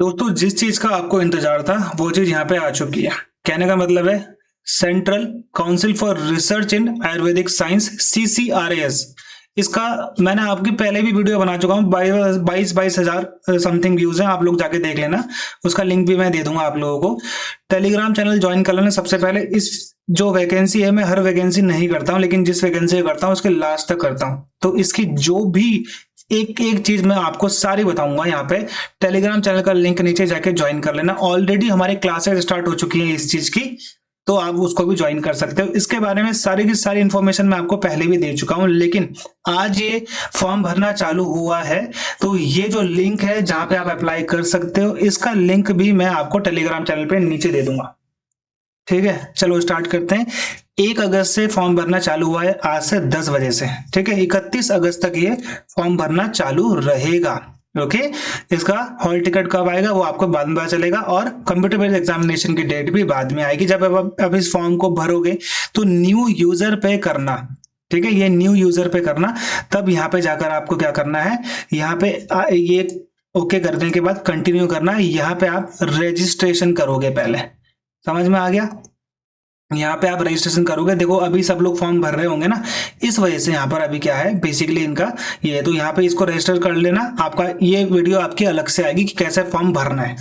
दोस्तों जिस चीज का आपको इंतजार था वो चीज यहाँ पे आ चुकी है। कहने का मतलब है central council for research in Ayurvedic science CCRAS। इसका मैंने आपकी पहले भी वीडियो बना चुका हूँ। 22,000 समथिंग व्यूज हैं, आप लोग जाके देख लेना। उसका लिंक भी मैं दे दूंगा आप लोगों को। टेलीग्राम चैनल ज्वाइन कर लेना सबसे पहले। इस जो वैकेंसी है, मैं हर वैकेंसी नहीं करता हूँ, लेकिन जिस वैकेंसी करता हूँ उसके लास्ट तक करता हूँ। तो इसकी जो भी एक एक चीज मैं आपको सारी बताऊंगा यहाँ पे। टेलीग्राम चैनल का लिंक नीचे जाके ज्वाइन कर लेना। ऑलरेडी हमारी क्लासेस स्टार्ट हो चुकी है इस चीज की, तो आप उसको भी ज्वाइन कर सकते हो। इसके बारे में सारी की सारी इंफॉर्मेशन मैं आपको पहले भी दे चुका हूं, लेकिन आज ये फॉर्म भरना चालू हुआ है। तो ये जो लिंक है जहां पे आप अप्लाई कर सकते हो, इसका लिंक भी मैं आपको टेलीग्राम चैनल पे नीचे दे दूंगा। ठीक है, चलो स्टार्ट करते हैं। 1 अगस्त से फॉर्म भरना चालू हुआ है, आज से 10 बजे से। ठीक है, 31 अगस्त तक ये फॉर्म भरना चालू रहेगा। ओके, इसका हॉल टिकट कब आएगा वो आपको बाद में पता चलेगा, और कंप्यूटर बेस्ड एग्जामिनेशन की डेट भी बाद में आएगी। जब अब इस फॉर्म को भरोगे तो न्यू यूजर पे करना। ठीक है, ये न्यू यूजर पे करना। तब यहाँ पे जाकर आपको क्या करना है, यहाँ पे ये ओके करने के बाद कंटिन्यू करना है। यहाँ पे आप रजिस्ट्रेशन करोगे पहले। समझ में आ गया? यहाँ पे आप रजिस्ट्रेशन करोगे। देखो अभी सब लोग फॉर्म भर रहे होंगे ना, इस वजह से यहाँ पर अभी क्या है बेसिकली इनका ये है। तो यहाँ पे इसको रजिस्टर कर लेना। आपका ये वीडियो आपकी अलग से आएगी कि कैसे फॉर्म भरना है।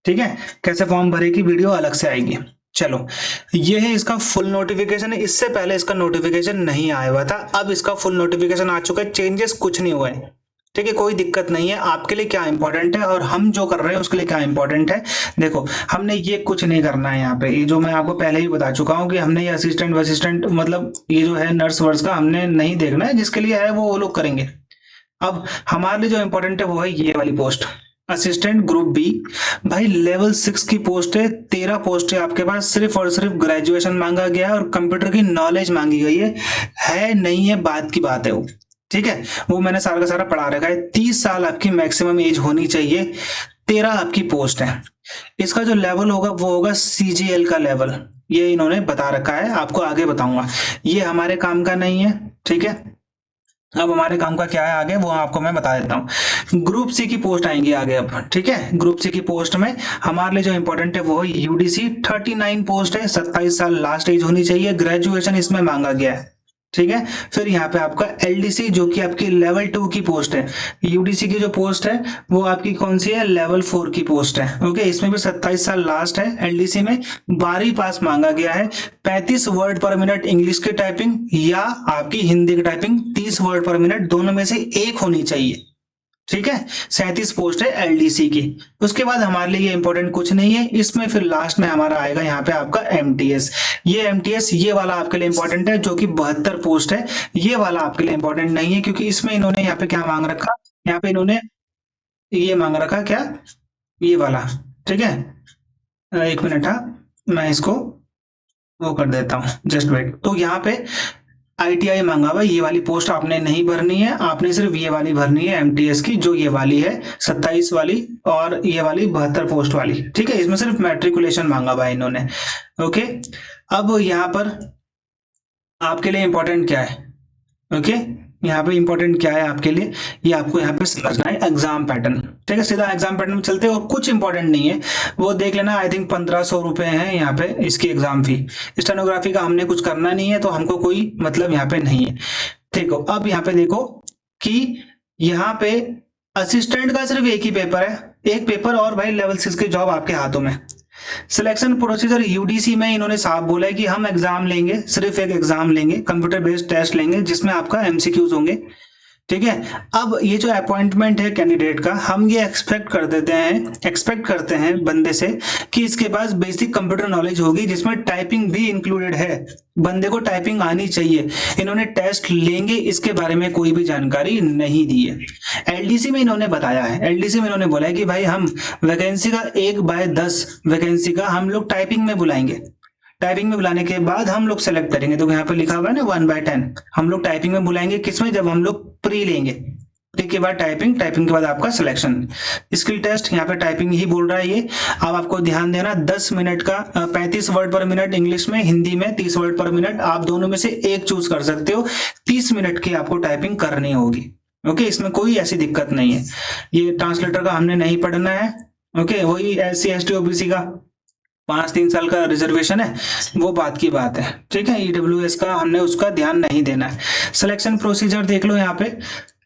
ठीक है, कैसे फॉर्म भरे की वीडियो अलग से आएगी। चलो, ये है इसका फुल नोटिफिकेशन। इससे पहले इसका नोटिफिकेशन नहीं आया हुआ था, अब इसका फुल नोटिफिकेशन आ चुका है। चेंजेस कुछ नहीं हुए। ठीक है, कोई दिक्कत नहीं है। आपके लिए क्या इंपॉर्टेंट है और हम जो कर रहे हैं उसके लिए क्या इंपॉर्टेंट है। देखो, हमने ये कुछ नहीं करना है यहाँ पे। ये जो मैं आपको पहले ही बता चुका हूँ कि हमने ये असिस्टेंट मतलब ये जो है नर्स वर्स का हमने नहीं देखना है। जिसके लिए है वो लोग करेंगे। अब हमारे लिए जो इंपॉर्टेंट है वो है ये वाली पोस्ट, असिस्टेंट ग्रुप बी। भाई लेवल 6 की पोस्ट है, 13 पोस्ट है आपके पास। सिर्फ और सिर्फ ग्रेजुएशन मांगा गया है और कंप्यूटर की नॉलेज मांगी गई है नहीं है बात की बात है वो। ठीक है, वो मैंने सारा का सारा पढ़ा रखा है। 30 साल आपकी मैक्सिमम एज होनी चाहिए। 13 आपकी पोस्ट है। इसका जो लेवल होगा वो होगा CGL का लेवल। ये इन्होंने बता रखा है, आपको आगे बताऊंगा। ये हमारे काम का नहीं है। ठीक है, अब हमारे काम का क्या है आगे वो आपको मैं बता देता हूँ। ग्रुप सी की पोस्ट आएंगी आगे अब। ठीक है, ग्रुप सी की पोस्ट में हमारे लिए जो इंपॉर्टेंट है वो है UDC। 39 पोस्ट है, 27 साल लास्ट एज होनी चाहिए। ग्रेजुएशन इसमें मांगा गया है। ठीक है, फिर यहाँ पे आपका LDC जो कि आपकी लेवल 2 की पोस्ट है। UDC की जो पोस्ट है वो आपकी कौन सी है, लेवल 4 की पोस्ट है। ओके, इसमें भी 27 साल लास्ट है। LDC में 12वीं पास मांगा गया है। 35 वर्ड पर मिनट इंग्लिश की टाइपिंग या आपकी हिंदी की टाइपिंग 30 वर्ड पर मिनट, दोनों में से एक होनी चाहिए। ठीक है, 37 पोस्ट है LDC की। उसके बाद हमारे लिए ये इंपॉर्टेंट कुछ नहीं है। इसमें फिर लास्ट में हमारा आएगा यहाँ पे आपका MTS। ये MTS ये वाला आपके लिए इंपॉर्टेंट है, जो कि 72 पोस्ट है। ये वाला आपके लिए इंपॉर्टेंट नहीं है, क्योंकि इसमें इन्होंने यहाँ पे क्या मांग रखा, यहाँ पे इन्होंने ये मांग रखा क्या, ये वाला। ठीक है, एक मिनट, हाँ मैं इसको वो कर देता हूँ, जस्ट वेट। तो यहाँ पे ITI मांगा हुआ, ये वाली पोस्ट आपने नहीं भरनी है। आपने सिर्फ ये वाली भरनी है MTS की, जो ये वाली है 27 वाली, और ये वाली 72 पोस्ट वाली। ठीक है, इसमें सिर्फ मैट्रिकुलेशन मांगा हुआ है इन्होंने। ओके, अब यहाँ पर आपके लिए इंपॉर्टेंट क्या है। ओके, यहाँ पे इंपॉर्टेंट क्या है आपके लिए, ये आपको यहाँ पे समझना है। Exam pattern. ठीक है, सीधा एग्जाम पैटर्न में चलते हैं, और कुछ इंपॉर्टेंट नहीं है वो देख लेना। आई थिंक 1500 रुपए है यहाँ पे इसकी एग्जाम फी। स्टेनोग्राफी का हमने कुछ करना नहीं है, तो हमको कोई मतलब यहाँ पे नहीं है। देखो, अब यहाँ पे देखो कि यहाँ पे असिस्टेंट का सिर्फ एक ही पेपर है, एक पेपर, और भाई लेवल 6 की जॉब आपके हाथों में। सिलेक्शन प्रोसीजर UDC में इन्होंने साफ बोला है कि हम एग्जाम लेंगे, सिर्फ एक एग्जाम लेंगे, कंप्यूटर बेस्ड टेस्ट लेंगे, जिसमें आपका MCQs होंगे। ठीक है, अब ये जो अपॉइंटमेंट है कैंडिडेट का, हम ये एक्सपेक्ट करते हैं बंदे से कि इसके पास बेसिक कंप्यूटर नॉलेज होगी, जिसमें टाइपिंग भी इंक्लूडेड है। बंदे को टाइपिंग आनी चाहिए। इन्होंने टेस्ट लेंगे इसके बारे में कोई भी जानकारी नहीं दी है। LDC में इन्होंने बताया है, LDC में इन्होंने बोला है कि भाई हम वैकेंसी का 1/10 वैकेंसी का हम लोग टाइपिंग में बुलाएंगे। टाइपिंग में बुलाने के बाद हम लोग सेलेक्ट करेंगे। तो यहाँ पे लिखा हुआ है ना 1/10, हम लोग टाइपिंग में बुलाएंगे। किसमें, जब हम लोग प्री लेंगे। प्री के बाद टाइपिंग, टाइपिंग के बाद आपका सिलेक्शन। स्किल टेस्ट, यहाँ पे टाइपिंग ही बोल रहा है ये। अब आपको ध्यान देना, 10 मिनट का 35 वर्ड पर मिनट इंग्लिश में, हिंदी में 30 वर्ड पर मिनट, आप दोनों में से एक चूज कर सकते हो। 30 मिनट की आपको टाइपिंग करनी होगी। ओके, इसमें कोई ऐसी दिक्कत नहीं है। ये ट्रांसलेटर का हमने नहीं पढ़ना है। ओके, वही SC ST OBC का 5-3 साल का रिजर्वेशन है, वो बात की बात है। ठीक है, EWS का हमने उसका ध्यान नहीं देना है। सिलेक्शन प्रोसीजर देख लो यहाँ पे,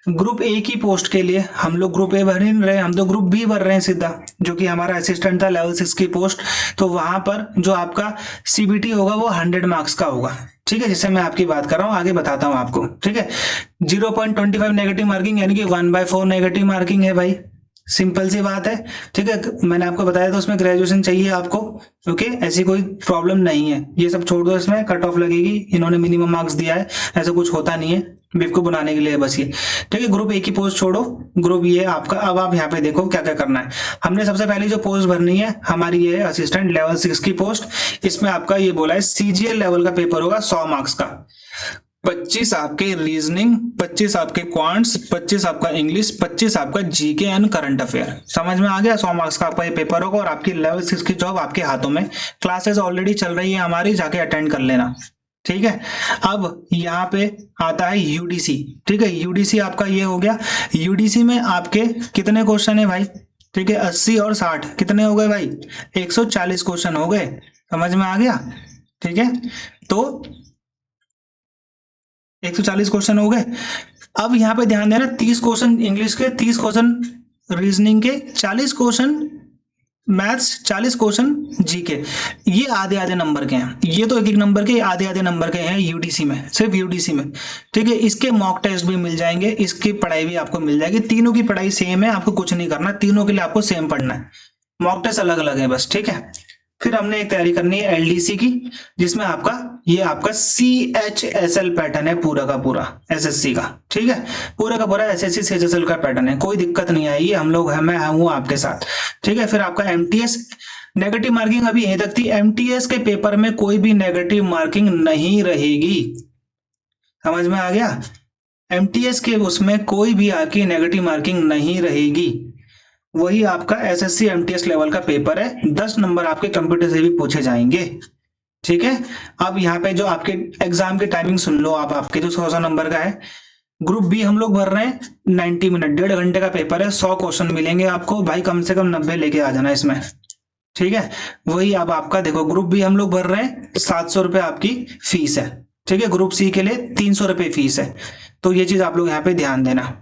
ग्रुप ए की पोस्ट के लिए हम लोग ग्रुप ए भर ही नहीं रहे, हम तो ग्रुप बी भर रहे हैं सीधा, जो कि हमारा असिस्टेंट था लेवल 6 की पोस्ट। तो वहां पर जो आपका CBT होगा वो 100 मार्क्स का होगा। ठीक है, जिससे मैं आपकी बात कर रहा हूँ, आगे बताता हूँ आपको। ठीक है, 0.25 नेगेटिव मार्किंग यानी कि 1/4 नेगेटिव मार्किंग है भाई, सिंपल सी बात है। ठीक है, मैंने आपको बताया था उसमें ग्रेजुएशन चाहिए आपको। ओके, ऐसी कोई प्रॉब्लम नहीं है, ये सब छोड़ दो, इसमें कट ऑफ लगेगी, इन्होंने मिनिमम मार्क्स दिया है, ऐसा कुछ होता नहीं है, बेवकूफ बनाने के लिए बस ये। ठीक है, ग्रुप ए की पोस्ट छोड़ो, ग्रुप ये आपका। अब आप यहाँ पे देखो क्या क्या करना है। हमने सबसे पहले जो पोस्ट भरनी है हमारी ये है असिस्टेंट लेवल 6 की पोस्ट। इसमें आपका ये बोला है CGL लेवल का पेपर होगा 100 मार्क्स का, 25 आपके रीजनिंग, 25 आपके क्वांट्स, 25 आपका इंग्लिश, 25 आपका जीके एंड करंट अफेयर। समझ में आ गया? 100 मार्क्स का आपका ये पेपर होगा और आपकी लेवल 6 की जॉब आपके हाथों में। क्लासेस ऑलरेडी चल रही है हमारी, जाके अटेंड कर लेना। ठीक है, अब यहाँ पे आता है UDC। ठीक है, UDC आपका ये हो गया। UDC में आपके कितने क्वेश्चन है भाई? ठीक है, 80 और 60 कितने हो गए भाई? 140 क्वेश्चन हो गए। समझ में आ गया? ठीक है, तो 140 क्वेश्चन हो गए। अब यहाँ पे ध्यान देना, 30 क्वेश्चन इंग्लिश के, 30 क्वेश्चन रीजनिंग के, 40 क्वेश्चन मैथ्स, 40 क्वेश्चन जीके। ये आधे आधे नंबर के हैं, ये तो एक एक नंबर के आधे आधे नंबर के हैं UDC में, सिर्फ UDC में। ठीक है, इसके मॉक टेस्ट भी मिल जाएंगे, इसकी पढ़ाई भी आपको मिल जाएगी। तीनों की पढ़ाई सेम है, आपको कुछ नहीं करना, तीनों के लिए आपको सेम पढ़ना है, मॉक टेस्ट अलग अलग है बस। ठीक है, फिर हमने एक तैयारी करनी है LDC की, जिसमें आपका ये आपका CHSL पैटर्न है पूरा का पूरा SSC का। ठीक है, पूरा का पूरा SSC CHSL का पैटर्न है, कोई दिक्कत नहीं आएगी, हम लोग मैं हूं आपके साथ। ठीक है, फिर आपका MTS नेगेटिव मार्किंग अभी यहीं तक थी। MTS के पेपर में कोई भी नेगेटिव मार्किंग नहीं रहेगी। समझ में आ गया? MTS के उसमें कोई भी आपकी नेगेटिव मार्किंग नहीं रहेगी। वही आपका SSC MTS लेवल का पेपर है, 10 नंबर आपके कंप्यूटर से भी पूछे जाएंगे। ठीक है, अब यहाँ पे जो आपके एग्जाम की टाइमिंग सुन लो आप, आपके जो 100 नंबर का है, ग्रुप बी हम लोग भर रहे हैं 90 मिनट, 1.5 घंटे का पेपर है, 100 क्वेश्चन मिलेंगे आपको भाई, कम से कम 90 लेके आ जाना इसमें। ठीक है, वही अब आपका देखो, ग्रुप बी हम लोग भर रहे हैं 700 रुपए आपकी फीस है। ठीक है, ग्रुप सी के लिए 300 रुपए फीस है, तो ये चीज आप लोग यहाँ पे ध्यान देना।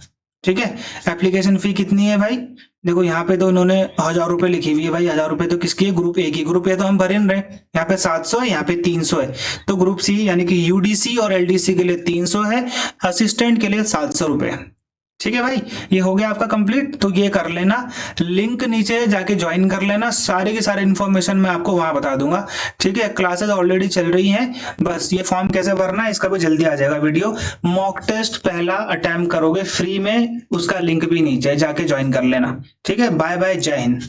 ठीक है, एप्लीकेशन फी कितनी है भाई? देखो यहाँ पे तो इन्होंने 1000 रुपए लिखी हुई है भाई, 1000 रुपए तो किसकी है? ग्रुप ए की। ग्रुप ए तो हम भर ही नहीं रहे, यहाँ पे 700 है, यहाँ पे 300 है, तो ग्रुप सी यानी कि UDC और LDC के लिए 300 है, असिस्टेंट के लिए 700 रुपए। ठीक है भाई, ये हो गया आपका कंप्लीट, तो ये कर लेना, लिंक नीचे जाके ज्वाइन कर लेना, सारे के सारे इन्फॉर्मेशन मैं आपको वहां बता दूंगा। ठीक है, क्लासेस ऑलरेडी चल रही हैं, बस ये फॉर्म कैसे भरना है इसका भी जल्दी आ जाएगा वीडियो। मॉक टेस्ट पहला अटेम्प्ट करोगे फ्री में, उसका लिंक भी नीचे जाके ज्वाइन कर लेना। ठीक है, बाय बाय, जय हिंद।